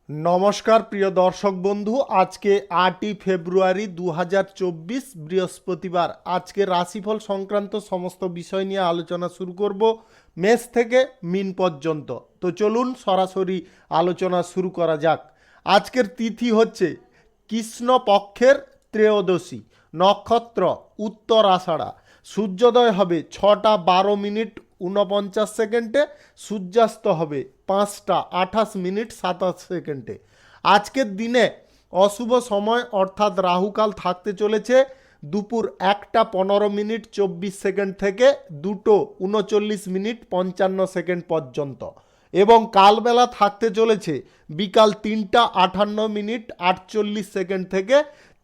নমস্কার প্রিয় দর্শক বন্ধু, আজকে 8ই ফেব্রুয়ারি 2024 বৃহস্পতিবার। আজকে রাশিফল সংক্রান্ত সমস্ত বিষয় নিয়ে আলোচনা শুরু করব, মেষ থেকে মিন পর্যন্ত। তো চলুন সরাসরি আলোচনা শুরু করা যাক। আজকের তিথি হচ্ছে কৃষ্ণপক্ষের ত্রয়োদশী, নক্ষত্র উত্তর আষাঢ়া, সূর্যোদয় হবে 6:12:49, সূর্যাস্ত হবে 5:28:27। আজকের দিনে অশুভ সময় অর্থাৎ রাহুকাল থাকতে চলেছে দুপুর 1:15:24 থেকে 2:39:55 পর্যন্ত, এবং কালবেলা থাকতে চলেছে বিকাল 3:58:48 থেকে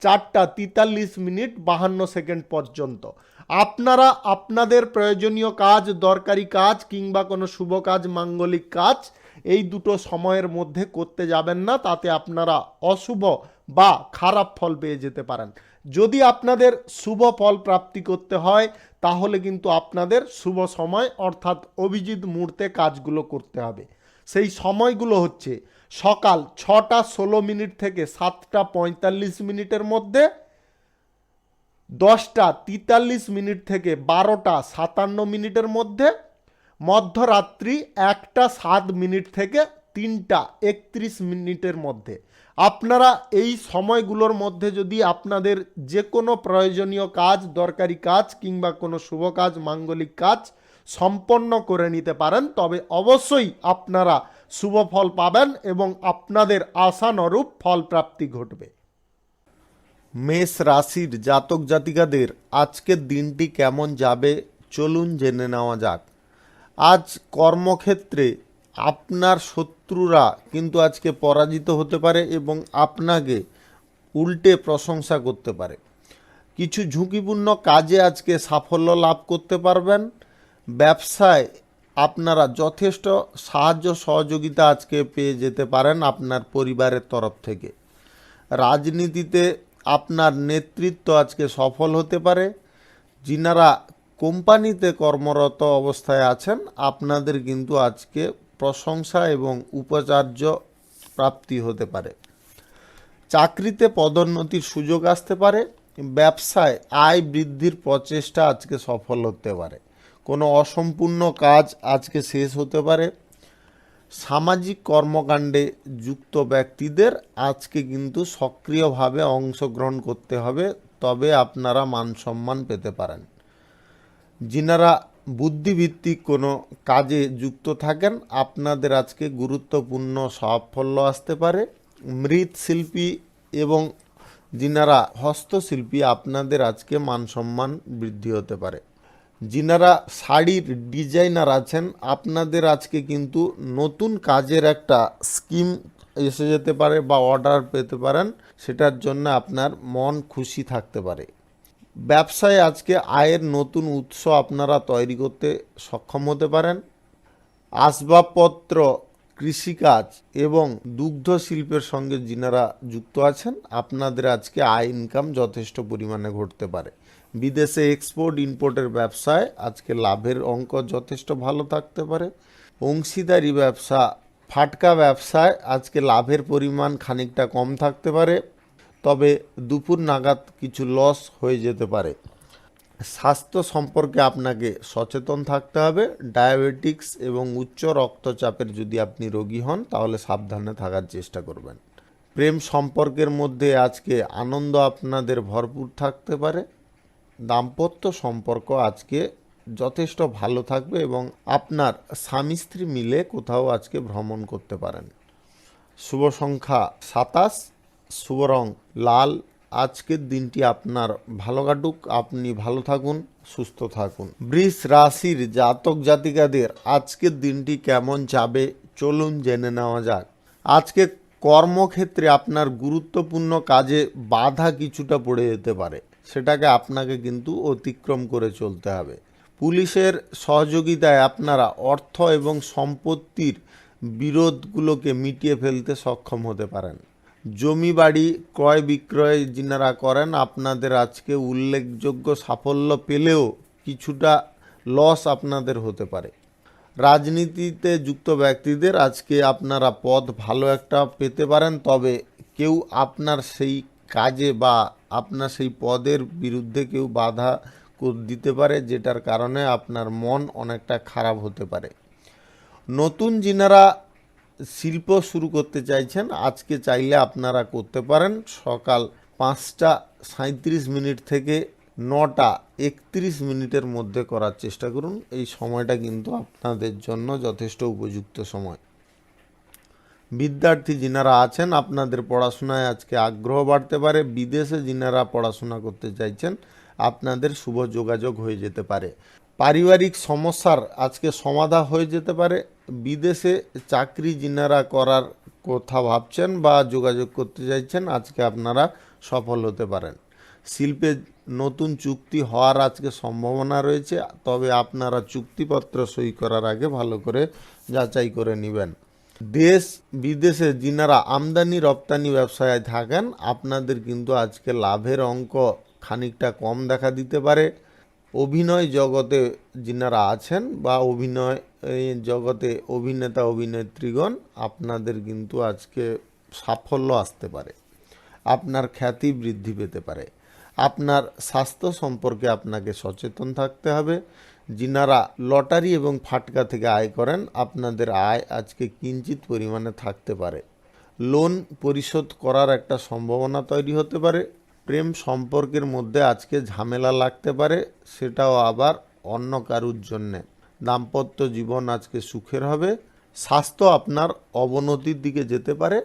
4:43:52 পর্যন্ত। আপনারা আপনাদের প্রয়োজনীয় কাজ, দরকারি কাজ কিংবা কোনো শুভ কাজ, মাঙ্গলিক কাজ এই দুটো সময়ের মধ্যে করতে যাবেন না, তাতে আপনারা অশুভ বা খারাপ ফল পেয়ে যেতে পারেন। যদি আপনাদের শুভ ফল প্রাপ্তি করতে হয় তাহলে কিন্তু আপনাদের শুভ সময় অর্থাৎ অভিজিৎ মুহূর্তে কাজগুলো করতে হবে। সেই সময়গুলো হচ্ছে সকাল 6:16 থেকে 7:45 মধ্যে, 10:43 থেকে 12:57 মধ্যে, মধ্যরাত্রি 1:07 থেকে 3:31 মধ্যে। আপনারা এই সময়গুলোর মধ্যে যদি আপনাদের যে কোনো প্রয়োজনীয় কাজ, দরকারি কাজ কিংবা কোনো শুভ কাজ, মাঙ্গলিক কাজ সম্পন্ন করে নিতে পারেন, তবে অবশ্যই আপনারা শুভ ফল পাবেন এবং আপনাদের আশানুরূপ ফল প্রাপ্তি ঘটবে। মেষ রাশির জাতক জাতিকাদের আজকের দিনটি কেমন যাবে চলুন জেনে নেওয়া যাক। আজ কর্মক্ষেত্রে আপনার শত্রুরা কিন্তু আজকে পরাজিত হতে পারে এবং আপনাকে উল্টে প্রশংসা করতে পারে। কিছু ঝুঁকিপূর্ণ কাজে আজকে সাফল্য লাভ করতে পারবেন। ব্যবসায় আপনারা যথেষ্ট সাহায্য সহযোগিতা আজকে পেয়ে যেতে পারেন আপনার পরিবারের তরফ থেকে। রাজনীতিতে আপনার নেতৃত্ব আজকে সফল হতে পারে। যিনারা কোম্পানিতে কর্মরত অবস্থায় আছেন আপনাদের কিন্তু আজকে প্রশংসা এবং উপাচার্য প্রাপ্তি হতে পারে। চাকরিতে পদোন্নতির সুযোগ আসতে পারে। ব্যবসায় আয় বৃদ্ধির প্রচেষ্টা আজকে সফল হতে পারে। কোনো অসম্পূর্ণ কাজ আজকে শেষ হতে পারে। সামাজিক কর্মকাণ্ডে যুক্ত ব্যক্তিদের আজকে কিন্তু সক্রিয়ভাবে অংশগ্রহণ করতে হবে, তবে আপনারা মান সম্মান পেতে পারেন। যিনারা বুদ্ধিভিত্তিক কোনো কাজে যুক্ত থাকেন আপনাদের আজকে গুরুত্বপূর্ণ সাফল্য আসতে পারে। মৃৎশিল্পী এবং যিনারা হস্তশিল্পী আপনাদের আজকে মান সম্মান বৃদ্ধি হতে পারে। যিনারা শাড়ির ডিজাইনার আছেন আপনাদের আজকে কিন্তু নতুন কাজের একটা স্কিম এসে যেতে পারে বা অর্ডার পেতে পারেন, সেটার জন্য আপনার মন খুশি থাকতে পারে। ব্যবসায় আজকে আয়ের নতুন উৎস আপনারা তৈরি করতে সক্ষম হতে পারেন। আসবাবপত্র, কৃষিকাজ এবং দুগ্ধ শিল্পের সঙ্গে যিনারা যুক্ত আছেন আপনাদের আজকে আয় ইনকাম যথেষ্ট পরিমাণে ঘটতে পারে। বিদেশে এক্সপোর্ট ইম্পোর্টের ব্যবসায় আজকে লাভের অঙ্ক যথেষ্ট ভালো থাকতে পারে। অংশীদারি ব্যবসা, ফাটকা ব্যবসায় আজকে লাভের পরিমাণ খানিকটা কম থাকতে পারে, তবে দুপুর নাগাদ কিছু লস হয়ে যেতে পারে। স্বাস্থ্য সম্পর্কে আপনাকে সচেতন থাকতে হবে। ডায়াবেটিক্স এবং উচ্চ রক্তচাপের যদি আপনি রোগী হন তাহলে সাবধানে থাকার চেষ্টা করবেন। প্রেম সম্পর্কের মধ্যে আজকে আনন্দ আপনাদের ভরপুর থাকতে পারে। দাম্পত্য সম্পর্ক আজকে যথেষ্ট ভালো থাকবে এবং আপনার স্বামী স্ত্রী মিলে কোথাও আজকে ভ্রমণ করতে পারেন। শুভ সংখ্যা 27, শুভ রং লাল। আজকের দিনটি আপনার ভালো কাটুক, আপনি ভালো থাকুন, সুস্থ থাকুন। বৃষ রাশির জাতক জাতিকাদের আজকের দিনটি কেমন যাবে চলুন জেনে নেওয়া যাক। আজকে কর্মক্ষেত্রে আপনার গুরুত্বপূর্ণ কাজে বাধা কিছুটা পড়ে যেতে পারে, সেটাকে আপনাকে কিন্তু অতিক্রম করে চলতে হবে। পুলিশের সহযোগিতায় আপনারা অর্থ এবং সম্পত্তির বিরোধগুলোকে মিটিয়ে ফেলতে সক্ষম হতে পারেন। জমি বাড়ি ক্রয় বিক্রয় যিনারা করেন আপনাদের আজকে উল্লেখযোগ্য সাফল্য পেলেও কিছুটা লস আপনাদের হতে পারে। রাজনীতিতে যুক্ত ব্যক্তিদের আজকে আপনারা পদ ভালো একটা পেতে পারেন, তবে কেউ আপনার সেই কাজে বা আপনার সেই পদের বিরুদ্ধে কেউ বাধা দিতে পারে, যেটার কারণে আপনার মন অনেকটা খারাপ হতে পারে। নতুন যিনারা শিল্প শুরু করতে চাইছেন আজকে চাইলে আপনারা করতে পারেন। সকাল 5:37 থেকে 9:31 মধ্যে করার চেষ্টা করুন। এই সময়টা কিন্তু আপনাদের জন্য যথেষ্ট উপযুক্ত সময়। বিদ্যার্থী যিনারা আছেন আপনাদের পড়াশোনায় আজকে আগ্রহ বাড়তে পারে। বিদেশে যিনারা পড়াশোনা করতে চাইছেন আপনাদের শুভ যোগাযোগ হয়ে যেতে পারে। পারিবারিক সমস্যার আজকে সমাধান হয়ে যেতে পারে। বিদেশে চাকরি যিনারা করার কথা ভাবছেন বা যোগাযোগ করতে চাইছেন আজকে আপনারা সফল হতে পারেন। শিল্পে নতুন চুক্তি হওয়ার আজকে সম্ভাবনা রয়েছে, তবে আপনারা চুক্তিপত্র সই করার আগে ভালো করে যাচাই করে নেবেন। দেশ বিদেশে যিনারা আমদানি রপ্তানি ব্যবসায় থাকেন আপনাদের কিন্তু আজকে লাভের অঙ্ক খানিকটা কম দেখা দিতে পারে। অভিনয় জগতে যিনারা আছেন বা অভিনয় জগতে অভিনেতা অভিনেত্রীগণ আপনাদের কিন্তু আজকে সাফল্য আসতে পারে, আপনার খ্যাতি বৃদ্ধি পেতে পারে। আপনার স্বাস্থ্য সম্পর্কে আপনাকে সচেতন থাকতে হবে। যিনারা লটারি এবং ফাটকা থেকে আয় করেন আপনাদের আয় আজকে কিঞ্চিত পরিমাণে থাকতে পারে। লোন পরিশোধ করার একটা সম্ভাবনা তৈরি হতে পারে। প্রেম সম্পর্কের মধ্যে আজকে ঝামেলা লাগতে পারে, সেটাও আবার অন্য কারুর জন্যে। দাম্পত্য জীবন আজকে সুখের হবে। স্বাস্থ্য আপনার অবনতির দিকে যেতে পারে।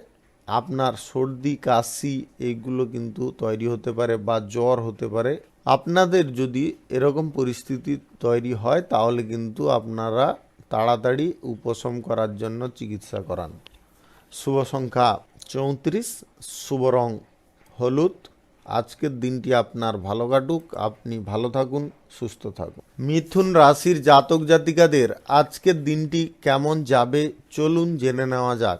আপনার সর্দি কাশি এইগুলো কিন্তু তৈরি হতে পারে বা জ্বর হতে পারে। আপনাদের যদি এরকম পরিস্থিতি তৈরি হয় তাহলে কিন্তু আপনারা তাড়াতাড়ি উপশম করার জন্য চিকিৎসা করান। শুভ সংখ্যা 34, শুভ রং হলুদ। আজকের দিনটি আপনার ভালো কাটুক, আপনি ভালো থাকুন, সুস্থ থাকুন। মিথুন রাশির জাতক জাতিকাদের আজকের দিনটি কেমন যাবে চলুন জেনে নেওয়া যাক।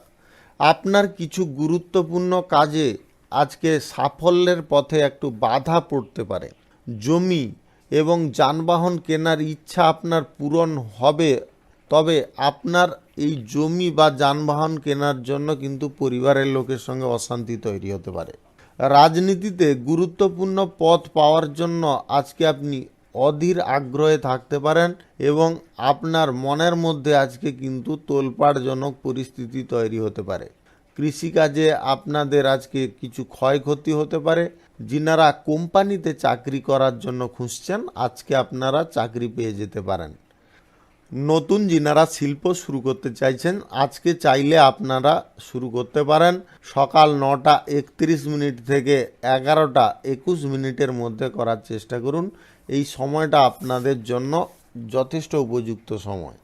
আপনার কিছু গুরুত্বপূর্ণ কাজে আজকে সাফল্যের পথে একটু বাধা পড়তে পারে। জমি এবং যানবাহন কেনার ইচ্ছা আপনার পূরণ হবে, তবে আপনার এই জমি বা যানবাহন কেনার জন্য কিন্তু পরিবারের লোকের সঙ্গে অশান্তি তৈরি হতে পারে। রাজনীতিতে গুরুত্বপূর্ণ পদ পাওয়ার জন্য আজকে আপনি অধীর আগ্রহে থাকতে পারেন এবং আপনার মনের মধ্যে আজকে কিন্তু তোলপাড়জনক পরিস্থিতি তৈরি হতে পারে। কৃষিকাজে আপনাদের আজকে কিছু ক্ষয়ক্ষতি হতে পারে। যিনারা কোম্পানিতে চাকরি করার জন্য খুঁজছেন আজকে আপনারা চাকরি পেয়ে যেতে পারেন। নতুন যিনারা শিল্প শুরু করতে চাইছেন আজকে চাইলে আপনারা শুরু করতে পারেন। সকাল 9:31 থেকে 11:21 মধ্যে করার চেষ্টা করুন। এই সময়টা আপনাদের জন্য যথেষ্ট উপযুক্ত সময়।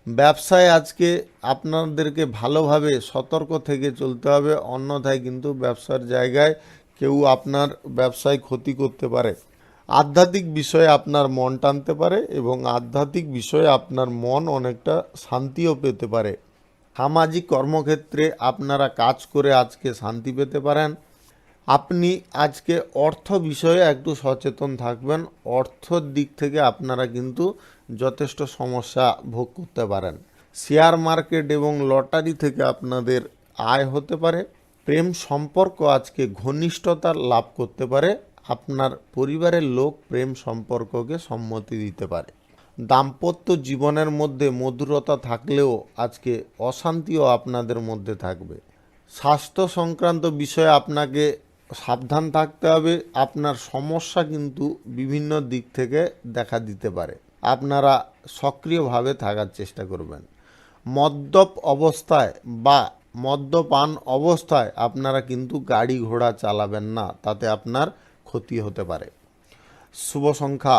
ব্যবসায় আজকে আপনাদেরকে ভালোভাবে সতর্ক থেকে চলতে হবে, অন্যথায় কিন্তু ব্যবসার জায়গায় কেউ আপনার ব্যবসায় ক্ষতি করতে পারে। আধ্যাত্মিক বিষয়ে আপনার মন টানতে পারে এবং আধ্যাত্মিক বিষয়ে আপনার মন অনেকটা শান্তিও পেতে পারে। সামাজিক কর্মক্ষেত্রে আপনারা কাজ করে আজকে শান্তি পেতে পারেন। আপনি আজকে অর্থ বিষয়ে একটু সচেতন থাকবেন। অর্থর দিক থেকে আপনারা কিন্তু যথেষ্ট সমস্যা ভোগ করতে পারেন। শেয়ার মার্কেট এবং লটারি থেকে আপনাদের আয় হতে পারে। প্রেম সম্পর্ক আজকে ঘনিষ্ঠতা লাভ করতে পারে। আপনার পরিবারের লোক প্রেম সম্পর্ককে সম্মতি দিতে পারে। দাম্পত্য জীবনের মধ্যে মধুরতা থাকলেও আজকে অশান্তিও আপনাদের মধ্যে থাকবে। স্বাস্থ্য সংক্রান্ত বিষয়ে আপনাকে সাবধান থাকতে হবে। আপনার সমস্যা কিন্তু বিভিন্ন দিক থেকে দেখা দিতে পারে, আপনারা সক্রিয়ভাবে থাকার চেষ্টা করবেন। মদ্যপ অবস্থায় বা মদ্যপান অবস্থায় আপনারা কিন্তু গাড়ি ঘোড়া চালাবেন না, তাতে আপনার ক্ষতি হতে পারে। শুভ সংখ্যা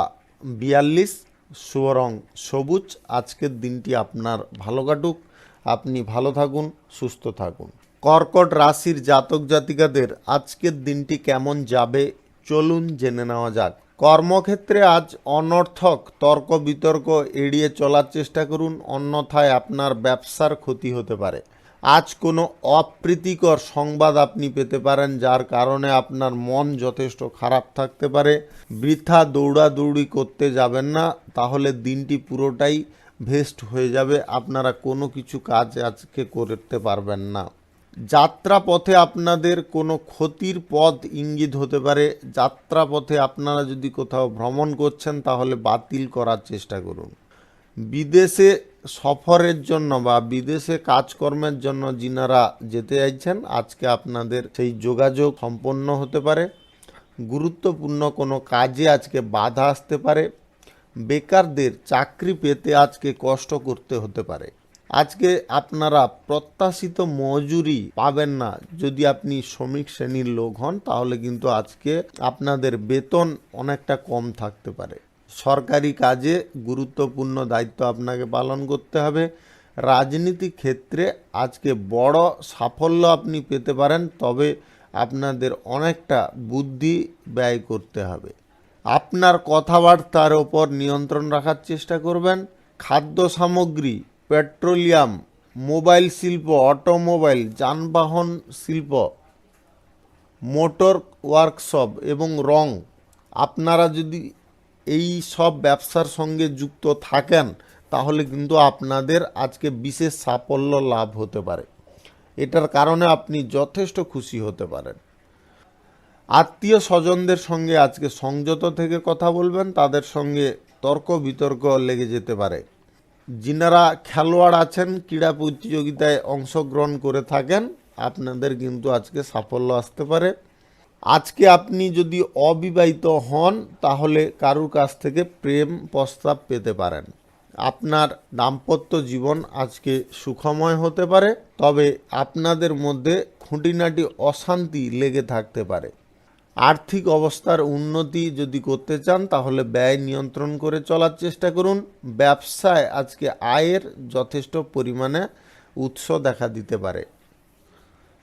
42, শুভ রং সবুজ। আজকের দিনটি আপনার ভালো কাটুক, আপনি ভালো থাকুন, সুস্থ থাকুন। কর্কট রাশির জাতক জাতিকাদের আজকের দিনটি কেমন যাবে চলুন জেনে নেওয়া যাক। কর্মক্ষেত্রে আজ অনর্থক তর্ক বিতর্ক এড়িয়ে চলার চেষ্টা করুন, অন্যথায় আপনার ব্যবসার ক্ষতি হতে পারে। আজ কোনো অপ্রীতিকর সংবাদ আপনি পেতে পারেন, যার কারণে আপনার মন যথেষ্ট খারাপ থাকতে পারে। বৃথা দৌড়াদৌড়ি করতে যাবেন না, তাহলে দিনটি পুরোটাই ভেস্ট হয়ে যাবে, আপনারা কোনো কিছু কাজ আজকে করতে পারবেন না। যাত্রা পথে আপনাদের কোনো ক্ষতির পথ ইঙ্গিত হতে পারে। যাত্রা পথে আপনারা যদি কোথাও ভ্রমণ করছেন তাহলে বাতিল করার চেষ্টা করুন। বিদেশে সফরের জন্য বা বিদেশে কাজকর্মের জন্য যিনারা যেতে চাইছেন আজকে আপনাদের সেই যোগাযোগ সম্পন্ন হতে পারে। গুরুত্বপূর্ণ কোনো কাজে আজকে বাধা আসতে পারে। বেকারদের চাকরি পেতে আজকে কষ্ট করতে হতে পারে। আজকে আপনারা প্রত্যাশিত মজুরি পাবেন না। যদি আপনি শ্রমিক শ্রেণীর লোক হন তাহলে কিন্তু আজকে আপনাদের বেতন অনেকটা কম থাকতে পারে। সরকারি কাজে গুরুত্বপূর্ণ দায়িত্ব আপনাকে পালন করতে হবে। রাজনীতিক ক্ষেত্রে আজকে বড় সাফল্য আপনি পেতে পারেন, তবে আপনাদের অনেকটা বুদ্ধি ব্যয় করতে হবে। আপনার কথাবার্তার ওপর নিয়ন্ত্রণ রাখার চেষ্টা করবেন। খাদ্য সামগ্রী, পেট্রোলিয়াম, মোবাইল শিল্প, অটোমোবাইল, যানবাহন শিল্প, মোটর ওয়ার্কশপ এবং রং, আপনারা যদি এই সব ব্যবসার সঙ্গে যুক্ত থাকেন তাহলে কিন্তু আপনাদের আজকে বিশেষ সাফল্য লাভ হতে পারে। এটার কারণে আপনি যথেষ্ট খুশি হতে পারেন। আত্মীয় স্বজনদের সঙ্গে আজকে সংযত থেকে কথা বলবেন, তাদের সঙ্গে তর্ক বিতর্ক লেগে যেতে পারে। যিনারা খেলোয়াড় আছেন, ক্রীড়া প্রতিযোগিতায় অংশগ্রহণ করে থাকেন, আপনাদের কিন্তু আজকে সাফল্য আসতে পারে। আজকে আপনি যদি অবিবাহিত হন তাহলে কারুর কাছ থেকে প্রেম প্রস্তাব পেতে পারেন। আপনার দাম্পত্য জীবন আজকে সুখময় হতে পারে, তবে আপনাদের মধ্যে খুঁটিনাটি অশান্তি লেগে থাকতে পারে। আর্থিক অবস্থার উন্নতি যদি করতে চান তাহলে ব্যয় নিয়ন্ত্রণ করে চলার চেষ্টা করুন। ব্যবসায় আজকে আয়ের যথেষ্ট পরিমাণে উৎস দেখা দিতে পারে।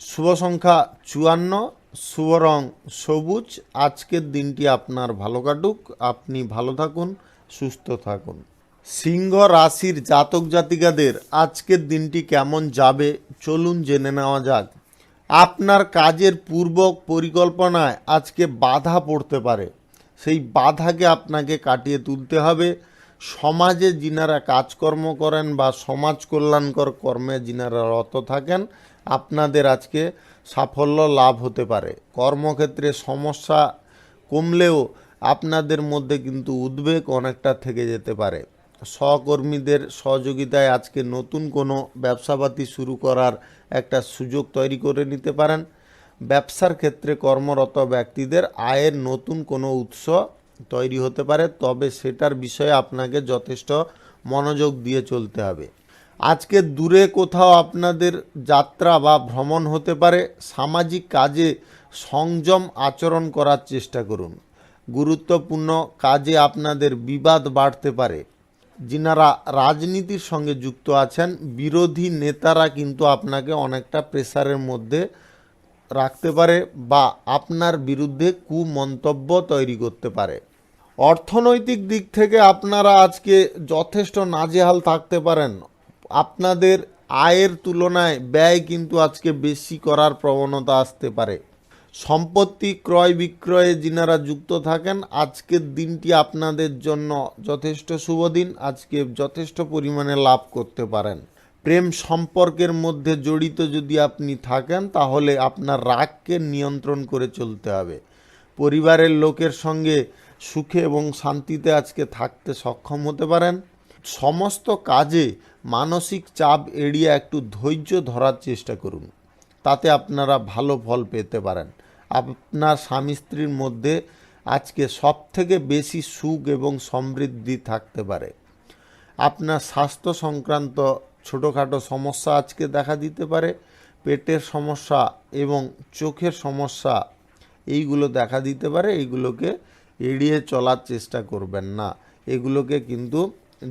শুভ সংখ্যা 54, শুভ রং সবুজ। আজকের দিনটি আপনার ভালো কাটুক, আপনি ভালো থাকুন, সুস্থ থাকুন। সিংহ রাশির জাতক জাতিকাদের আজকের দিনটি কেমন যাবে চলুন জেনে নেওয়া যাক। আপনার কাজের পূর্ব পরিকল্পনায় আজকে বাধা পড়তে পারে, সেই বাধাকে আপনাকে কাটিয়ে তুলতে হবে। সমাজে যিনারা কাজকর্ম করেন বা সমাজ কল্যাণকর কর্মে যিনারা রত থাকেন আপনাদের আজকে সাফল্য লাভ হতে পারে। কর্মক্ষেত্রে সমস্যা কমলেও আপনাদের মধ্যে কিন্তু উদ্বেগ অনেকটা থেকে যেতে পারে। সহকর্মীদের সহযোগিতায় আজকে নতুন কোনো ব্যবসাপাতি শুরু করার একটা সুযোগ তৈরি করে নিতে পারেন। ব্যবসার ক্ষেত্রে কর্মরত ব্যক্তিদের আয়ের নতুন কোনো উৎস তৈরি হতে পারে, তবে সেটার বিষয়ে আপনাকে যথেষ্ট মনোযোগ দিয়ে চলতে হবে। আজকে দূরে কোথাও আপনাদের যাত্রা বা ভ্রমণ হতে পারে। সামাজিক কাজে সংযম আচরণ করার চেষ্টা করুন। গুরুত্বপূর্ণ কাজে আপনাদের বিবাদ বাড়তে পারে। যিনারা রাজনীতির সঙ্গে যুক্ত আছেন বিরোধী নেতারা কিন্তু আপনাকে অনেকটা প্রেসারের মধ্যে রাখতে পারে বা আপনার বিরুদ্ধে কুমন্তব্য তৈরি করতে পারে। অর্থনৈতিক দিক থেকে আপনারা আজকে যথেষ্ট নাজেহাল থাকতে পারেন। আপনাদের আয়ের তুলনায় ব্যয় কিন্তু আজকে বেশি করার প্রবণতা আসতে পারে। সম্পত্তি ক্রয় বিক্রয়ে যিনারা যুক্ত থাকেন আজকের দিনটি আপনাদের জন্য যথেষ্ট শুভ দিন। আজকে যথেষ্ট পরিমাণে লাভ করতে পারেন। প্রেম সম্পর্কের মধ্যে জড়িত যদি আপনি থাকেন তাহলে আপনার রাগকে নিয়ন্ত্রণ করে চলতে হবে। পরিবারের লোকের সঙ্গে সুখে এবং শান্তিতে আজকে থাকতে সক্ষম হতে পারেন। সমস্ত কাজে মানসিক চাপ এড়িয়ে একটু ধৈর্য ধরার চেষ্টা করুন, তাতে আপনারা ভালো ফল পেতে পারেন। আপনার স্বামী স্ত্রীর মধ্যে আজকে সবথেকে বেশি সুখ এবং সমৃদ্ধি থাকতে পারে। আপনার স্বাস্থ্য সংক্রান্ত ছোটোখাটো সমস্যা আজকে দেখা দিতে পারে। পেটের সমস্যা এবং চোখের সমস্যা এইগুলো দেখা দিতে পারে। এইগুলোকে এড়িয়ে চলার চেষ্টা করবেন না। এগুলোকে কিন্তু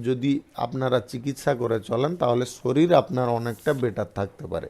যদি আপনারা চিকিৎসা করে চলেন তাহলে শরীর আপনার অনেকটা বেটার থাকতে পারে।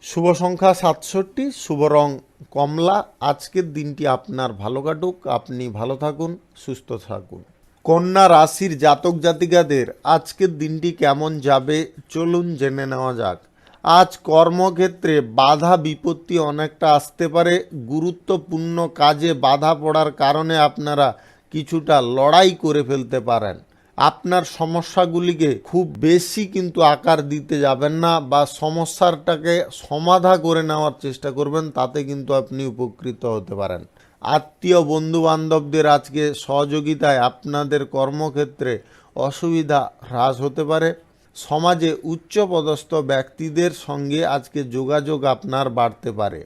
শুভ সংখ্যা 67, শুভ রং কমলা। আজকের দিনটি আপনার ভালো কাটুক, আপনি ভালো থাকুন, সুস্থ থাকুন। কন্যা রাশির জাতক জাতিকাদের আজকের দিনটি কেমন যাবে চলুন জেনে নেওয়া যাক। আজ কর্মক্ষেত্রে বাধা বিপত্তি অনেকটা আসতে পারে। গুরুত্বপূর্ণ কাজে বাধা পড়ার কারণে আপনারা কিছুটা লড়াই করে ফেলতে পারেন। আপনার সমস্যাগুলিকে খুব বেশি কিন্তু আকার দিতে যাবেন না বা সমস্যাটাকে সমাধা করে নেওয়ার চেষ্টা করবেন, তাতে কিন্তু আপনি উপকৃত হতে পারেন। আত্মীয় বন্ধু বান্ধবদের আজকে সহযোগিতায় আপনাদের কর্মক্ষেত্রে অসুবিধা হ্রাস হতে পারে। সমাজে উচ্চপদস্থ ব্যক্তিদের সঙ্গে আজকে যোগাযোগ আপনার বাড়তে পারে।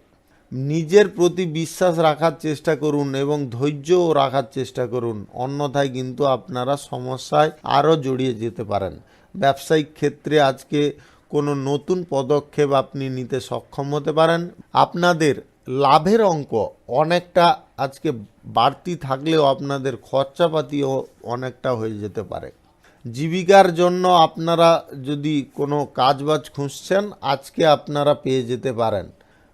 নিজের প্রতি বিশ্বাস রাখার চেষ্টা করুন এবং ধৈর্যও রাখার চেষ্টা করুন, অন্যথায় কিন্তু আপনারা সমস্যায় আরও জড়িয়ে যেতে পারেন। ব্যবসায়িক ক্ষেত্রে আজকে কোনো নতুন পদক্ষেপ আপনি নিতে সক্ষম হতে পারেন। আপনাদের লাভের অঙ্ক অনেকটা আজকে বাড়তি থাকলেও আপনাদের খরচাপাতিও অনেকটা হয়ে যেতে পারে। জীবিকার জন্য আপনারা যদি কোনো কাজবাজ খুঁজছেন, আজকে আপনারা পেয়ে যেতে পারেন।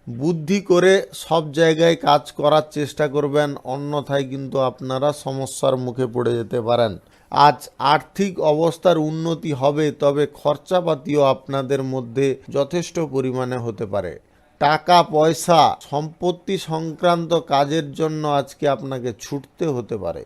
বুদ্ধি করে সব জায়গায় কাজ করার চেষ্টা করবেন, অন্যথায় কিন্তু আপনারা সমস্যার মুখে পড়ে যেতে পারেন। আজ আর্থিক অবস্থার উন্নতি হবে, তবে খরচাপাতিও আপনাদের মধ্যে যথেষ্ট পরিমাণে হতে পারে। টাকা পয়সা সম্পত্তি সংক্রান্ত কাজের জন্য আজকে আপনাকে ছুটতে হতে পারে।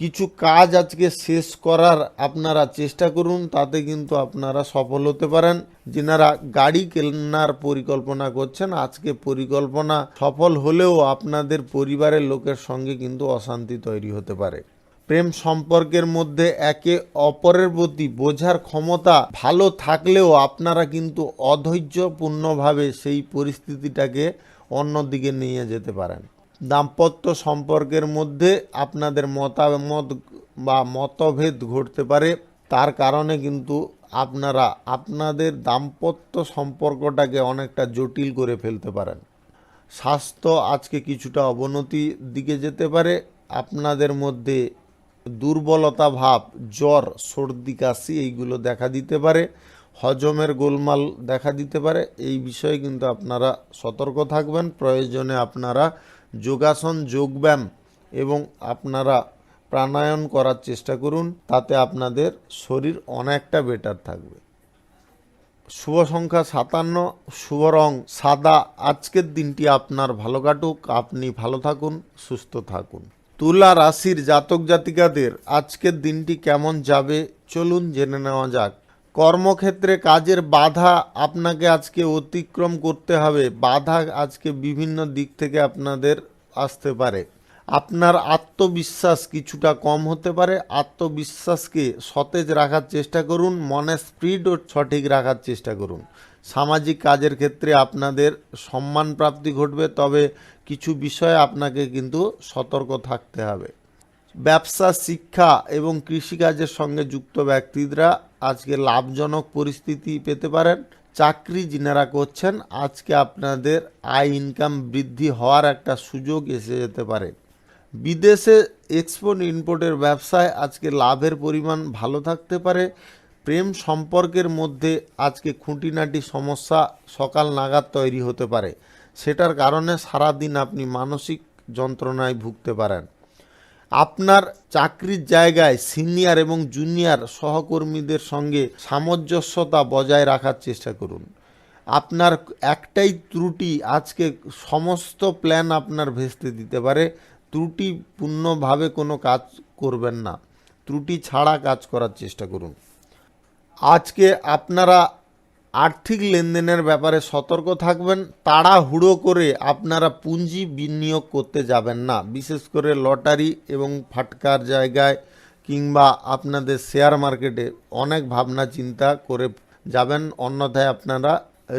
কিছু কাজ আজকে শেষ করার আপনারা চেষ্টা করুন, তাতে কিন্তু আপনারা সফল হতে পারেন। যিনারা গাড়ি কেনার পরিকল্পনা করছেন, আজকে পরিকল্পনা সফল হলেও আপনাদের পরিবারের লোকের সঙ্গে কিন্তু অশান্তি তৈরি হতে পারে। প্রেম সম্পর্কের মধ্যে একে অপরের প্রতি বোঝার ক্ষমতা ভালো থাকলেও আপনারা কিন্তু অধৈর্যপূর্ণভাবে সেই পরিস্থিতিটাকে অন্যদিকে নিয়ে যেতে পারেন। দাম্পত্য সম্পর্কের মধ্যে আপনাদের মতামত বা মতভেদ ঘটতে পারে, তার কারণে কিন্তু আপনারা আপনাদের দাম্পত্য সম্পর্কটাকে অনেকটা জটিল করে ফেলতে পারেন। স্বাস্থ্য আজকে কিছুটা অবনতির দিকে যেতে পারে। আপনাদের মধ্যে দুর্বলতা ভাব, জ্বর, সর্দি, কাশি এইগুলো দেখা দিতে পারে। হজমের গোলমাল দেখা দিতে পারে। এই বিষয়ে কিন্তু আপনারা সতর্ক থাকবেন। প্রয়োজনে আপনারা যোগাসন, যোগব্যায়াম এবং আপনারা প্রাণায়াম করার চেষ্টা করুন, তাতে আপনাদের শরীর অনেকটা বেটার থাকবে। শুভ সংখ্যা 57, শুভ রং সাদা। আজকের দিনটি আপনার ভালো কাটুক, আপনি ভালো থাকুন, সুস্থ থাকুন। তুলা রাশির জাতক জাতিকাদের আজকের দিনটি কেমন যাবে চলুন জেনে নেওয়া যাক। কর্মক্ষেত্রে কাজের বাধা আপনাকে আজকে অতিক্রম করতে হবে। বাধা আজকে বিভিন্ন দিক থেকে আপনাদের আসতে পারে। আপনার আত্মবিশ্বাস কিছুটা কম হতে পারে। আত্মবিশ্বাসকে সতেজ রাখার চেষ্টা করুন, মনের স্পিরিটও সঠিক রাখার চেষ্টা করুন। সামাজিক কাজের ক্ষেত্রে আপনাদের সম্মান প্রাপ্তি ঘটবে, তবে কিছু বিষয়ে আপনাকে কিন্তু সতর্ক থাকতে হবে। ব্যবসা, শিক্ষা এবং কৃষিকাজের সঙ্গে যুক্ত ব্যক্তিরা আজকে লাভজনক পরিস্থিতি পেতে পারেন। চাকরি যিনারা করছেন, আজকে আপনাদের আয় ইনকাম বৃদ্ধি হওয়ার একটা সুযোগ এসে যেতে পারে। বিদেশে এক্সপোর্ট ইম্পোর্টের ব্যবসায় আজকে লাভের পরিমাণ ভালো থাকতে পারে। প্রেম সম্পর্কের মধ্যে আজকে খুঁটিনাটি সমস্যা সকাল নাগাদ তৈরি হতে পারে, সেটার কারণে সারাদিন আপনি মানসিক যন্ত্রণায় ভুগতে পারেন। আপনার চাকরির জায়গায় সিনিয়র এবং জুনিয়র সহকর্মীদের সঙ্গে সামঞ্জস্যতা বজায় রাখার চেষ্টা করুন। আপনার একটাই ত্রুটি আজকে সমস্ত প্ল্যান আপনার ভেস্তে দিতে পারে। ত্রুটিপূর্ণভাবে কোনো কাজ করবেন না, ত্রুটি ছাড়া কাজ করার চেষ্টা করুন। আজকে আপনারা আর্থিক লেনদেনের ব্যাপারে সতর্ক থাকবেন। তাড়াহুড়ো করে আপনারা পুঁজি বিনিয়োগ করতে যাবেন না, বিশেষ করে লটারি এবং ফাটকার জায়গায় কিংবা আপনাদের শেয়ার মার্কেটে অনেক ভাবনা চিন্তা করে যাবেন, অন্যথায় আপনারা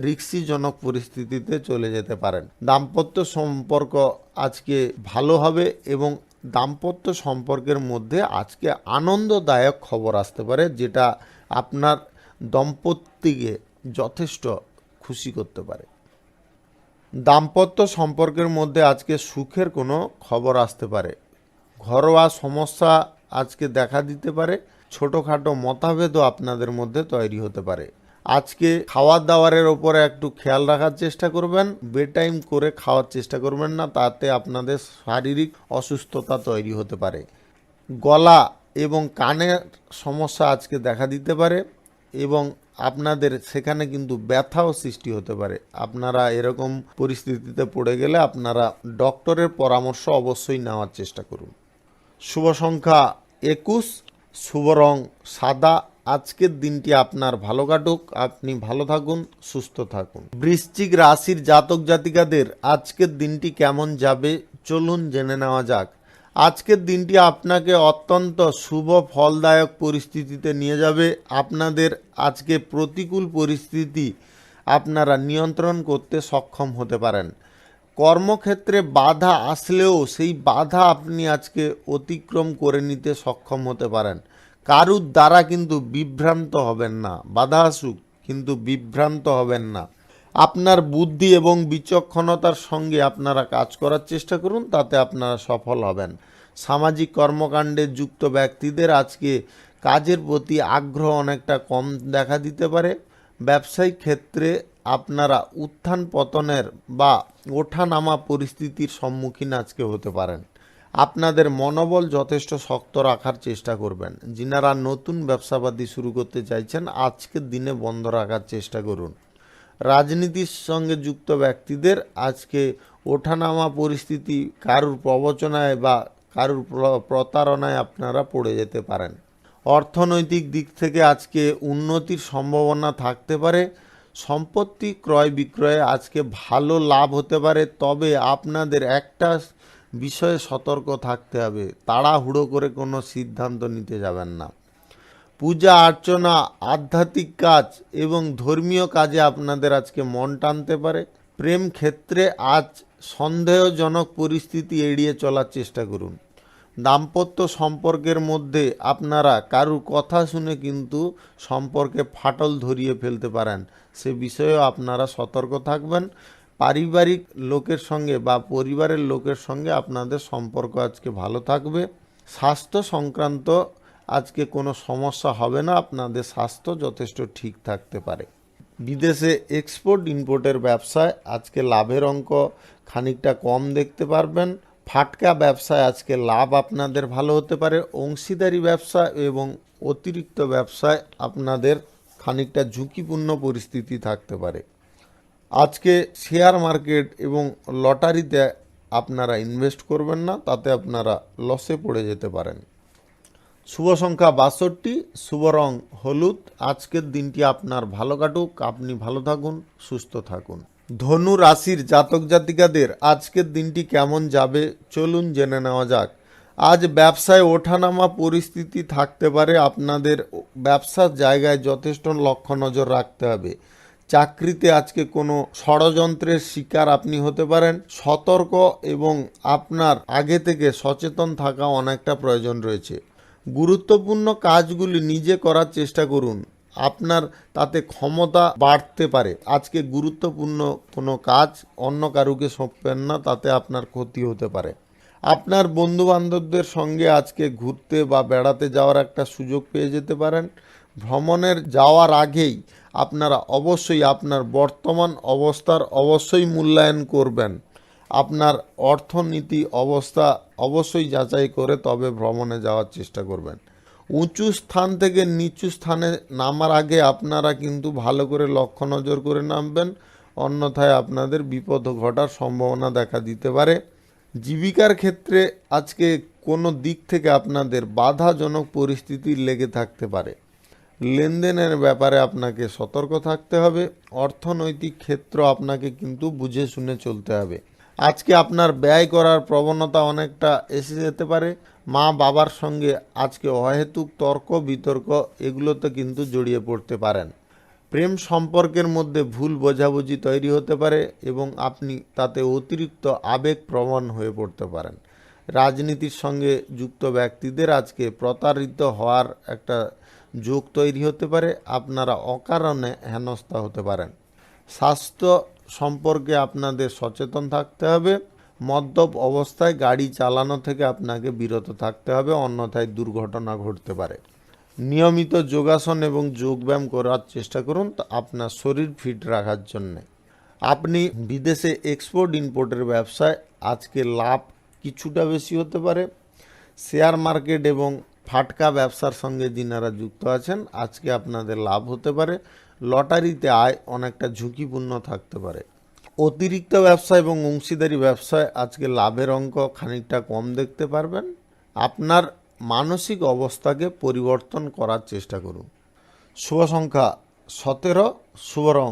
রিস্কিজনক পরিস্থিতিতে চলে যেতে পারেন। দাম্পত্য সম্পর্ক আজকে ভালো হবে এবং দাম্পত্য সম্পর্কের মধ্যে আজকে আনন্দদায়ক খবর আসতে পারে, যেটা আপনার দম্পতিকে যথেষ্ট খুশি করতে পারে। দাম্পত্য সম্পর্কের মধ্যে আজকে সুখের কোনো খবর আসতে পারে। ঘরোয়া সমস্যা আজকে দেখা দিতে পারে। ছোটোখাটো মতভেদও আপনাদের মধ্যে তৈরি হতে পারে। আজকে খাওয়ার দাওয়ারের ওপরে একটু খেয়াল রাখার চেষ্টা করবেন। বেটাইম করে খাওয়ার চেষ্টা করবেন না, তাতে আপনাদের শারীরিক অসুস্থতা তৈরি হতে পারে। গলা এবং কানের সমস্যা আজকে দেখা দিতে পারে এবং আপনাদের সেখানে কিন্তু ব্যথাও সৃষ্টি হতে পারে। আপনারা এরকম পরিস্থিতিতে পড়ে গেলে আপনারা ডক্টরের পরামর্শ অবশ্যই নেওয়ার চেষ্টা করুন। শুভ সংখ্যা 21, শুভ রং সাদা। আজকের দিনটি আপনার ভালো কাটুক, আপনি ভালো থাকুন, সুস্থ থাকুন। বৃশ্চিক রাশির জাতক জাতিকাদের আজকের দিনটি কেমন যাবে চলুন জেনে নেওয়া যাক। আজকের দিনটি আপনাকে অত্যন্ত শুভ ফলদায়ক পরিস্থিতিতে নিয়ে যাবে। আপনাদের আজকে প্রতিকূল পরিস্থিতি আপনারা নিয়ন্ত্রণ করতে সক্ষম হতে পারেন। কর্মক্ষেত্রে বাধা আসলেও সেই বাধা আপনি আজকে অতিক্রম করে নিতে সক্ষম হতে পারেন। কারুর দ্বারা কিন্তু বিভ্রান্ত হবেন না। বাধা আসুক কিন্তু বিভ্রান্ত হবেন না। আপনার বুদ্ধি এবং বিচক্ষণতার সঙ্গে আপনারা কাজ করার চেষ্টা করুন, তাতে আপনারা সফল হবেন। সামাজিক কর্মকাণ্ডে যুক্ত ব্যক্তিদের আজকে কাজের প্রতি আগ্রহ অনেকটা কম দেখা দিতে পারে। ব্যবসায়িক ক্ষেত্রে আপনারা উত্থান পতনের বা ওঠানামা পরিস্থিতির সম্মুখীন আজকে হতে পারেন। আপনাদের মনোবল যথেষ্ট শক্ত রাখার চেষ্টা করবেন। যিনারা নতুন ব্যবসাবাদী শুরু করতে চাইছেন আজকের দিনে বন্ধ রাখার চেষ্টা করুন। রাজনীতির সঙ্গে যুক্ত ব্যক্তিদের আজকে ওঠানামা পরিস্থিতি, কারুর প্রবচনায় বা কারুর প্রতারণায় আপনারা পড়ে যেতে পারেন। অর্থনৈতিক দিক থেকে আজকে উন্নতির সম্ভাবনা থাকতে পারে। সম্পত্তি ক্রয় বিক্রয়ে আজকে ভালো লাভ হতে পারে, তবে আপনাদের একটা বিষয়ে সতর্ক থাকতে হবে, তাড়াহুড়ো করে কোনো সিদ্ধান্ত নিতে যাবেন না। পূজা অর্চনা, আধ্যাত্মিক কাজ এবং ধর্মীয় কাজে আপনাদের আজকে মন টানতে পারে। প্রেম ক্ষেত্রে আজ সন্দেহজনক পরিস্থিতি এড়িয়ে চলার চেষ্টা করুন। দাম্পত্য সম্পর্কের মধ্যে আপনারা কারুর কথা শুনে কিন্তু সম্পর্কে ফাটল ধরিয়ে ফেলতে পারেন, সে বিষয়েও আপনারা সতর্ক থাকবেন। পারিবারিক লোকের সঙ্গে বা পরিবারের লোকের সঙ্গে আপনাদের সম্পর্ক আজকে ভালো থাকবে। স্বাস্থ্য সংক্রান্ত আজকে কোনো সমস্যা হবে না, আপনাদের স্বাস্থ্য যথেষ্ট ঠিক থাকতে পারে। বিদেশে এক্সপোর্ট ইম্পোর্টের ব্যবসায় আজকে লাভের অঙ্ক খানিকটা কম দেখতে পারবেন। ফাটকা ব্যবসায় আজকে লাভ আপনাদের ভালো হতে পারে। অংশীদারি ব্যবসা এবং অতিরিক্ত ব্যবসায় আপনাদের খানিকটা ঝুঁকিপূর্ণ পরিস্থিতি থাকতে পারে। আজকে শেয়ার মার্কেট এবং লটারিতে আপনারা ইনভেস্ট করবেন না, তাতে আপনারা লসে পড়ে যেতে পারেন। শুভ সংখ্যা 62, শুভ রং হলুদ। আজকের দিনটি আপনার ভালো কাটুক, আপনি ভালো থাকুন, সুস্থ থাকুন। ধনু রাশির জাতক জাতিকাদের আজকের দিনটি কেমন যাবে চলুন জেনে নেওয়া যাক। আজ ব্যবসায় ওঠানামা পরিস্থিতি থাকতে পারে। আপনাদের ব্যবসার জায়গায় যথেষ্ট লক্ষ্য নজর রাখতে হবে। চাকরিতে আজকে কোনো ষড়যন্ত্রের শিকার আপনি হতে পারেন। সতর্ক এবং আপনার আগে থেকে সচেতন থাকা অনেকটা প্রয়োজন রয়েছে। গুরুত্বপূর্ণ কাজগুলি নিজে করার চেষ্টা করুন, আপনার তাতে ক্ষমতা বাড়তে পারে। আজকে গুরুত্বপূর্ণ কোনো কাজ অন্য কারুকে সঁপবেন না, তাতে আপনার ক্ষতি হতে পারে। আপনার বন্ধুবান্ধবদের সঙ্গে আজকে ঘুরতে বা বেড়াতে যাওয়ার একটা সুযোগ পেয়ে যেতে পারেন। ভ্রমণের যাওয়ার আগেই আপনারা অবশ্যই আপনার বর্তমান অবস্থার অবশ্যই মূল্যায়ন করবেন। আপনার অর্থনীতি অবস্থা অবশ্যই যাচাই করে তবে ভ্রমণে যাওয়ার চেষ্টা করবেন। উঁচু স্থান থেকে নিচু স্থানে নামার আগে আপনারা কিন্তু ভালো করে লক্ষ্য নজর করে নামবেন, অন্যথায় আপনাদের বিপদ ঘটার সম্ভাবনা দেখা দিতে পারে। জীবিকার ক্ষেত্রে আজকে কোনো দিক থেকে আপনাদের বাধাজনক পরিস্থিতি লেগে থাকতে পারে। লেনদেনের ব্যাপারে আপনাকে সতর্ক থাকতে হবে। অর্থনৈতিক ক্ষেত্র আপনাকে কিন্তু বুঝে শুনে চলতে হবে। আজকে আপনার ব্যয় করার প্রবণতা অনেকটা এসে যেতে পারে। মা বাবার সঙ্গে আজকে অহেতুক তর্ক বিতর্ক এগুলোতে কিন্তু জড়িয়ে পড়তে পারেন। প্রেম সম্পর্কের মধ্যে ভুল বোঝাবুঝি তৈরি হতে পারে এবং আপনি তাতে অতিরিক্ত আবেগপ্রবণ হয়ে পড়তে পারেন। রাজনীতির সঙ্গে যুক্ত ব্যক্তিদের আজকে প্রতারিত হওয়ার একটা যোগ তৈরি হতে পারে। আপনারা অকারণে হেনস্থা হতে পারেন। স্বাস্থ্য সম্পর্কে আপনাদের সচেতন থাকতে হবে। মদ্যপ অবস্থায় গাড়ি চালানো থেকে আপনাকে বিরত থাকতে হবে, অন্যথায় দুর্ঘটনা ঘটতে পারে। নিয়মিত যোগাসন এবং যোগব্যায়াম করার চেষ্টা করুন আপনার শরীর ফিট রাখার জন্যে। আপনি বিদেশে এক্সপোর্ট ইম্পোর্টের ব্যবসায় আজকে লাভ কিছুটা বেশি হতে পারে। শেয়ার মার্কেট এবং ফাটকা ব্যবসার সঙ্গে যিনারা যুক্ত আছেন আজকে আপনাদের লাভ হতে পারে। লটারিতে আয় অনেকটা ঝুঁকিপূর্ণ থাকতে পারে। অতিরিক্ত ব্যবসা এবং অংশীদারি ব্যবসায় আজকে লাভের অঙ্ক খানিকটা কম দেখতে পারবেন। আপনার মানসিক অবস্থাকে পরিবর্তন করার চেষ্টা করুন। শুভ সংখ্যা 17, শুভ রং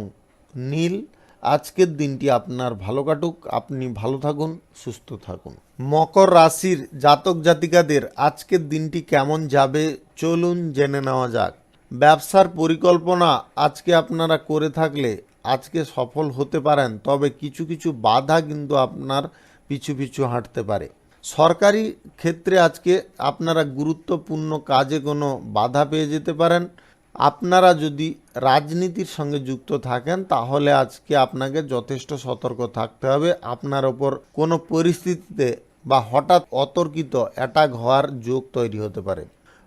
নীল। আজকের দিনটি আপনার ভালো কাটুক, আপনি ভালো থাকুন, সুস্থ থাকুন। মকর রাশির জাতক জাতিকাদের আজকের দিনটি কেমন যাবে চলুন জেনে নেওয়া যাক। ব্যবসার পরিকল্পনা আজকে আপনারা করে থাকলে আজকে সফল হতে পারেন, তবে কিছু কিছু বাধা কিন্তু আপনার পিছু পিছু হাঁটতে পারে। সরকারি ক্ষেত্রে আজকে আপনারা গুরুত্বপূর্ণ কাজে কোনো বাধা পেয়ে যেতে পারেন। আপনারা যদি রাজনীতির সঙ্গে যুক্ত থাকেন তাহলে আজকে আপনাকে যথেষ্ট সতর্ক থাকতে হবে। আপনার ওপর কোনো পরিস্থিতিতে বা হঠাৎ অতর্কিত অ্যাটাক হওয়ার যোগ তৈরি হতে পারে।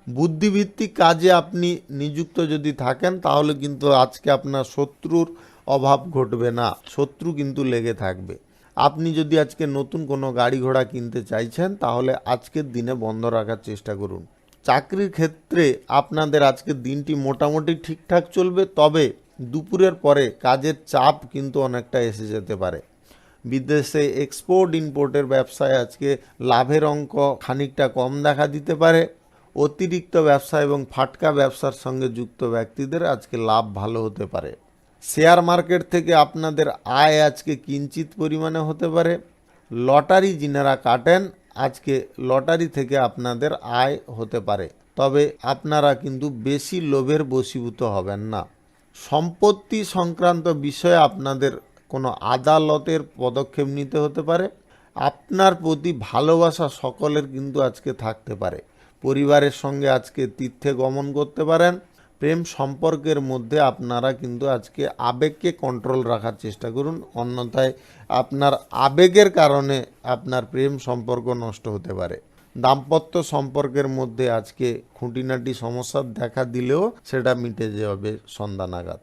বুদ্ধিভিত্তিক কাজে আপনি নিযুক্ত যদি থাকেন তাহলে কিন্তু আজকে আপনার শত্রুর অভাব ঘটবে না, শত্রু কিন্তু লেগে থাকবে। আপনি যদি আজকে নতুন কোনো গাড়ি ঘোড়া কিনতে চাইছেন তাহলে আজকের দিনে বন্ধ রাখার চেষ্টা করুন। চাকরির ক্ষেত্রে আপনাদের আজকের দিনটি মোটামুটি ঠিকঠাক চলবে, তবে দুপুরের পরে কাজের চাপ কিন্তু অনেকটা এসে যেতে পারে। বিদেশে এক্সপোর্ট ইম্পোর্টের ব্যবসায় আজকে লাভের অঙ্ক খানিকটা কম দেখা দিতে পারে। অতিরিক্ত ব্যবসা এবং ফাটকা ব্যবসার সঙ্গে যুক্ত ব্যক্তিদের আজকে লাভ ভালো হতে পারে। শেয়ার মার্কেট থেকে আপনাদের আয় আজকে কিঞ্চিত পরিমাণে হতে পারে। লটারি যিনারা কাটেন আজকে লটারি থেকে আপনাদের আয় হতে পারে, তবে আপনারা কিন্তু বেশি লোভের বশীভূত হবেন না। সম্পত্তি সংক্রান্ত বিষয়ে আপনাদের কোনো আদালতের পদক্ষেপ নিতে হতে পারে। আপনার প্রতি ভালোবাসা সকলের কিন্তু আজকে থাকতে পারে। পরিবারের সঙ্গে আজকে তীর্থে গমন করতে পারেন। প্রেম সম্পর্কের মধ্যে আপনারা কিন্তু আজকে আবেগকে কন্ট্রোল রাখার চেষ্টা করুন, অন্যথায় আপনার আবেগের কারণে আপনার প্রেম সম্পর্ক নষ্ট হতে পারে। দাম্পত্য সম্পর্কের মধ্যে আজকে খুঁটিনাটি সমস্যা দেখা দিলেও সেটা মিটে যাবে সন্ধ্যা নাগাদ।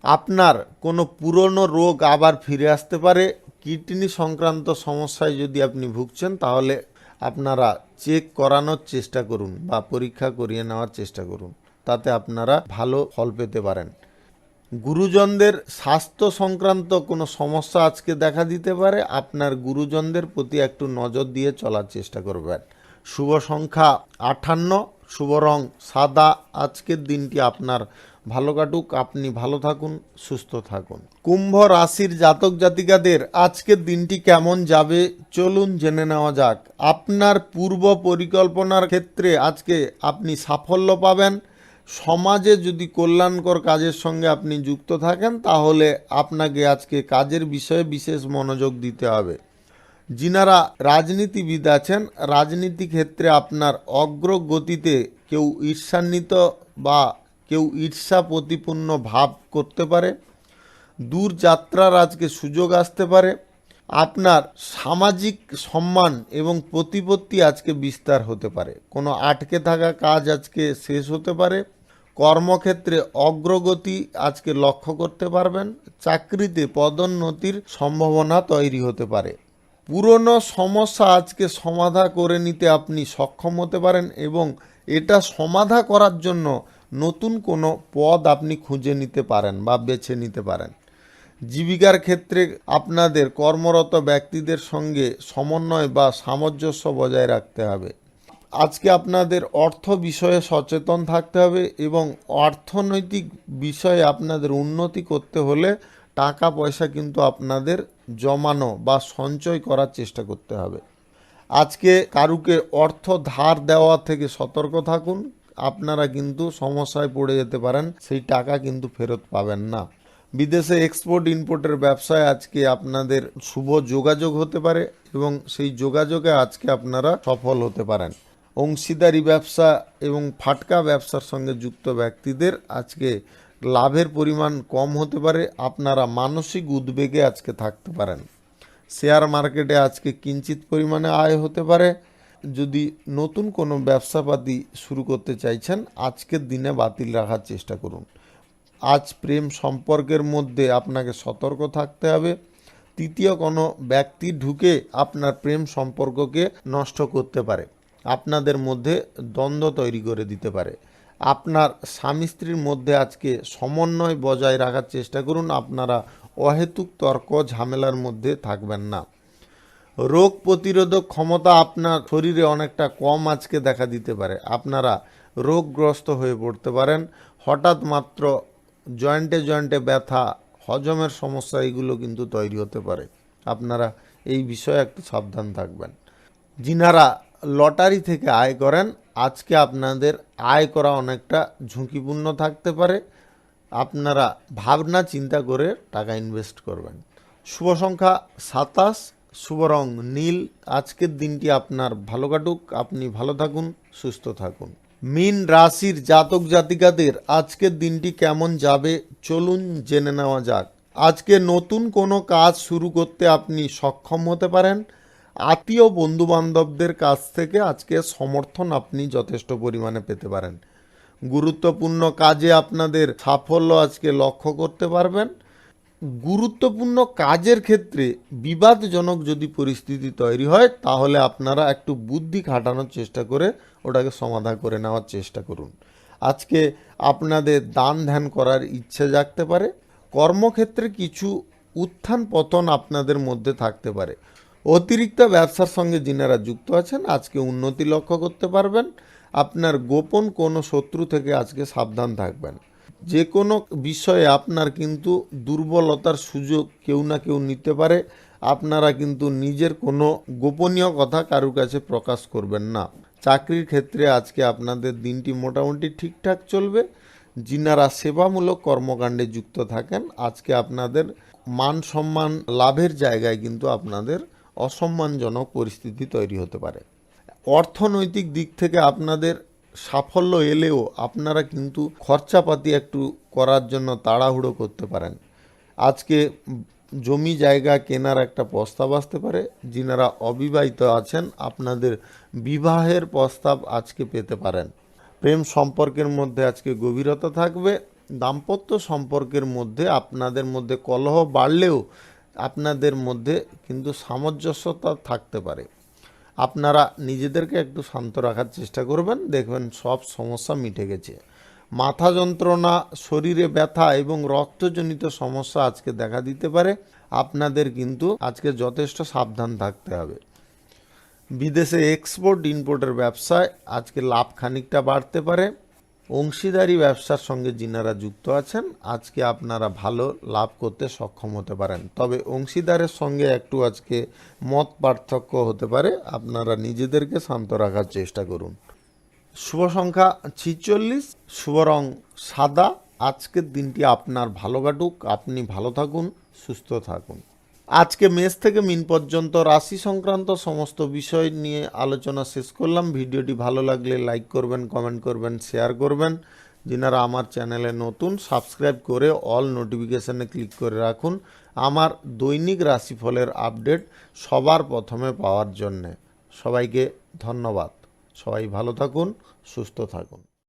আপনার কোনো পুরনো রোগ আবার ফিরে আসতে পারে। কিডনি সংক্রান্ত সমস্যায় যদি আপনি ভুগছেন তাহলে আপনারা চেক করানোর চেষ্টা করুন বা পরীক্ষা করিয়ে নেওয়ার চেষ্টা করুন, তাতে আপনারা ভালো ফল পেতে পারেন। গুরুজনদের স্বাস্থ্য সংক্রান্ত কোনো সমস্যা আজকে দেখা দিতে পারে। আপনার গুরুজনদের প্রতি একটু নজর দিয়ে চলার চেষ্টা করবেন। শুভ সংখ্যা 58, শুভ রং সাদা। আজকের দিনটি আপনার ভালো কাটুক, আপনি ভালো থাকুন, সুস্থ থাকুন। কুম্ভ রাশির জাতক জাতিকাদের আজকের দিনটি কেমন যাবে চলুন জেনে নেওয়া যাক। আপনার পূর্ব পরিকল্পনার ক্ষেত্রে আজকে আপনি সাফল্য পাবেন। সমাজে যদি কল্যাণকর কাজের সঙ্গে আপনি যুক্ত থাকেন তাহলে আপনাকে আজকে কাজের বিষয়ে বিশেষ মনোযোগ দিতে হবে। যিনারা রাজনীতিবিদ আছেন, রাজনীতি ক্ষেত্রে আপনার অগ্রগতিতে কেউ ঈর্ষান্বিত বা কেউ ঈর্ষা প্রতিপূর্ণ ভাব করতে পারে। দূর যাত্রার আজকে সুযোগ আসতে পারে। আপনার সামাজিক সম্মান এবং প্রতিপত্তি আজকে বিস্তার হতে পারে। কোনো আটকে থাকা কাজ আজকে শেষ হতে পারে। কর্মক্ষেত্রে অগ্রগতি আজকে লক্ষ্য করতে পারবেন। চাকরিতে পদোন্নতির সম্ভাবনা তৈরি হতে পারে। পুরনো সমস্যা আজকে সমাধা করে নিতে আপনি সক্ষম হতে পারেন এবং এটা সমাধা করার জন্য নতুন কোনো পদ আপনি খুঁজে নিতে পারেন বা বেছে নিতে পারেন। জীবিকার ক্ষেত্রে আপনাদের কর্মরত ব্যক্তিদের সঙ্গে সমন্বয় বা সামঞ্জস্য বজায় রাখতে হবে। আজকে আপনাদের অর্থ বিষয়ে সচেতন থাকতে হবে এবং অর্থনৈতিক বিষয়ে আপনাদের উন্নতি করতে হলে টাকা পয়সা কিন্তু আপনাদের জমানো বা সঞ্চয় করার চেষ্টা করতে হবে। আজকে কারুকে অর্থ ধার দেওয়া থেকে সতর্ক থাকুন, আপনারা কিন্তু সমস্যায় পড়ে যেতে পারেন, সেই টাকা কিন্তু ফেরত পাবেন না। বিদেশে এক্সপোর্ট ইম্পোর্টের ব্যবসায় আজকে আপনাদের শুভ যোগাযোগ হতে পারে এবং সেই যোগাযোগে আজকে আপনারা সফল হতে পারেন। অংশীদারি ব্যবসা এবং ফাটকা ব্যবসার সঙ্গে যুক্ত ব্যক্তিদের আজকে লাভের পরিমাণ কম হতে পারে। আপনারা মানসিক উদ্বেগে আজকে থাকতে পারেন। শেয়ার মার্কেটে আজকে কিঞ্চিত পরিমাণে আয় হতে পারে। যদি নতুন কোনো ব্যবসাপাতি শুরু করতে চাইছেন আজকের দিনে বাতিল রাখার চেষ্টা করুন। আজ প্রেম সম্পর্কের মধ্যে আপনাকে সতর্ক থাকতে হবে। তৃতীয় কোনো ব্যক্তি ঢুকে আপনার প্রেম সম্পর্ককে নষ্ট করতে পারে, আপনাদের মধ্যে দ্বন্দ্ব তৈরি করে দিতে পারে। আপনার স্বামী স্ত্রীর মধ্যে আজকে সমন্বয় বজায় রাখার চেষ্টা করুন। আপনারা অহেতুক তর্ক ঝামেলার মধ্যে থাকবেন না। রোগ প্রতিরোধক ক্ষমতা আপনার শরীরে অনেকটা কম আজকে দেখা দিতে পারে। আপনারা রোগগ্রস্ত হয়ে পড়তে পারেন। হঠাৎ মাত্র জয়েন্টে জয়েন্টে ব্যথা, হজমের সমস্যা এগুলো কিন্তু তৈরি হতে পারে। আপনারা এই বিষয়ে একটু সাবধান থাকবেন। যিনারা লটারি থেকে আয় করেন, আজকে আপনাদের আয় করা অনেকটা ঝুঁকিপূর্ণ থাকতে পারে। আপনারা ভাবনা চিন্তা করে টাকা ইনভেস্ট করবেন। শুভ সংখ্যা 27, শুভ রং নীল। আজকের দিনটি আপনার ভালো কাটুক, আপনি ভালো থাকুন, সুস্থ থাকুন। মীন রাশির জাতক জাতিকাদের আজকের দিনটি কেমন যাবে চলুন জেনে নেওয়া যাক। আজকে নতুন কোনো কাজ শুরু করতে আপনি সক্ষম হতে পারেন। আত্মীয় বন্ধু বান্ধবদের কাছ থেকে আজকে সমর্থন আপনি যথেষ্ট পরিমাণে পেতে পারেন। গুরুত্বপূর্ণ কাজে আপনাদের সাফল্য আজকে লক্ষ্য করতে পারবেন। গুরুত্বপূর্ণ কাজের ক্ষেত্রে বিবাদজনক যদি পরিস্থিতি তৈরি হয়, তাহলে আপনারা একটু বুদ্ধি খাটানোর চেষ্টা করে ওটাকে সমাধান করে নেওয়ার চেষ্টা করুন। আজকে আপনাদের দান ধ্যান করার ইচ্ছে জাগতে পারে। কর্মক্ষেত্রে কিছু উত্থান পতন আপনাদের মধ্যে থাকতে পারে। অতিরিক্ত ব্যবসার সঙ্গে যিনারা যুক্ত আছেন আজকে উন্নতি লক্ষ্য করতে পারবেন। আপনার গোপন কোনো শত্রু থেকে আজকে সাবধান থাকবেন। যে কোনো বিষয়ে আপনার কিন্তু দুর্বলতার সুযোগ কেউ না কেউ নিতে পারে। আপনারা কিন্তু নিজের কোনো গোপনীয় কথা কারুর কাছে প্রকাশ করবেন না। চাকরির ক্ষেত্রে আজকে আপনাদের দিনটি মোটামুটি ঠিকঠাক চলবে। যিনারা সেবামূলক কর্মকাণ্ডে যুক্ত থাকেন আজকে আপনাদের মান সম্মান লাভের জায়গায় কিন্তু আপনাদের অসম্মানজনক পরিস্থিতি তৈরি হতে পারে। অর্থনৈতিক দিক থেকে আপনাদের সাফল্য এলেও আপনারা কিন্তু খরচাপাতি একটু করার জন্য তাড়াহুড়ো করতে পারেন। আজকে জমি জায়গা কেনার একটা প্রস্তাব আসতে পারে। যিনারা অবিবাহিত আছেন আপনাদের বিবাহের প্রস্তাব আজকে পেতে পারেন। প্রেম সম্পর্কের মধ্যে আজকে গভীরতা থাকবে। দাম্পত্য সম্পর্কের মধ্যে আপনাদের মধ্যে কলহ বাড়লেও আপনাদের মধ্যে কিন্তু সামঞ্জস্যতা থাকতে পারে। আপনারা নিজেদেরকে একটু শান্ত রাখার চেষ্টা করবেন, দেখবেন সব সমস্যা মিটে গেছে। মাথা যন্ত্রণা, শরীরে ব্যথা এবং রক্তজনিত সমস্যা আজকে দেখা দিতে পারে। আপনাদের কিন্তু আজকে যথেষ্ট সাবধান থাকতে হবে। বিদেশে এক্সপোর্ট ইম্পোর্টের ব্যবসায় আজকে লাভ খানিকটা বাড়তে পারে। অংশীদারি ব্যবসার সঙ্গে যিনারা যুক্ত আছেন আজকে আপনারা ভালো লাভ করতে সক্ষম হতে পারেন। তবে অংশীদারের সঙ্গে একটু আজকে মত পার্থক্য হতে পারে। আপনারা নিজেদেরকে শান্ত রাখার চেষ্টা করুন। শুভ সংখ্যা 46, শুভ রং সাদা। আজকের দিনটি আপনার ভালো কাটুক, আপনি ভালো থাকুন, সুস্থ থাকুন। আজকে মেষ থেকে মিন পর্যন্ত রাশি সংক্রান্ত সমস্ত বিষয় নিয়ে আলোচনা শেষ করলাম। ভিডিওটি ভালো লাগলে লাইক করবেন, কমেন্ট করবেন, শেয়ার করবেন। যিনারা আমার চ্যানেলে নতুন সাবস্ক্রাইব করে অল নোটিফিকেশানে ক্লিক করে রাখুন আমার দৈনিক রাশিফলের আপডেট সবার প্রথমে পাওয়ার জন্যে। সবাইকে ধন্যবাদ। সবাই ভালো থাকুন, সুস্থ থাকুন।